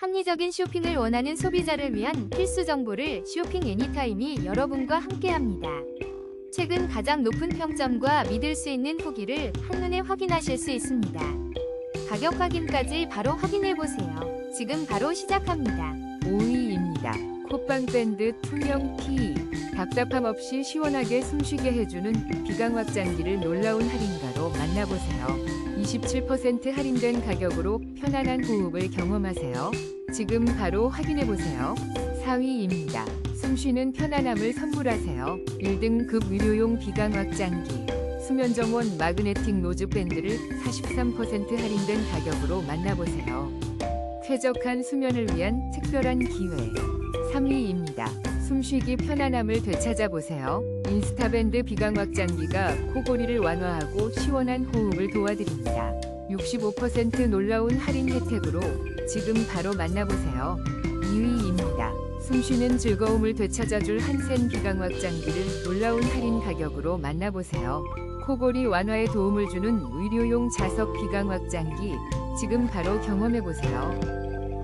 합리적인 쇼핑을 원하는 소비자를 위한 필수 정보를 쇼핑 애니타임이 여러분과 함께합니다. 최근 가장 높은 평점과 믿을 수 있는 후기를 한눈에 확인하실 수 있습니다. 가격 확인까지 바로 확인해보세요. 지금 바로 시작합니다. 5위입니다. 콧방밴드 투명 티. 답답함 없이 시원하게 숨쉬게 해주는 비강 확장기를 놀라운 할인가로 만나보세요. 27% 할인된 가격으로 편안한 호흡을 경험하세요. 지금 바로 확인해보세요. 4위입니다. 숨쉬는 편안함을 선물하세요. 1등급 의료용 비강 확장기. 수면 정원 마그네틱 노즈 밴드를 43% 할인된 가격으로 만나보세요. 쾌적한 수면을 위한 특별한 기회. 3위입니다. 숨쉬기 편안함을 되찾아보세요. 인스타밴드 비강 확장기가 코골이를 완화하고 시원한 호흡을 도와드립니다. 65% 놀라운 할인 혜택으로 지금 바로 만나보세요. 2위입니다. 숨쉬는 즐거움을 되찾아줄 한센 비강 확장기를 놀라운 할인 가격으로 만나보세요. 코골이 완화에 도움을 주는 의료용 자석 비강 확장기, 지금 바로 경험해보세요.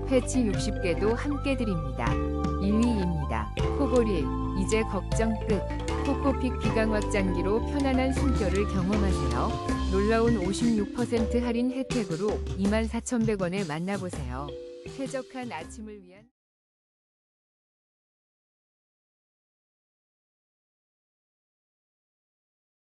패치 60개도 함께 드립니다. 1위입니다. 코골이, 이제 걱정 끝. 코코픽 비강 확장기로 편안한 숨결을 경험하세요. 놀라운 56% 할인 혜택으로 24,100원에 만나보세요. 쾌적한 아침을 위한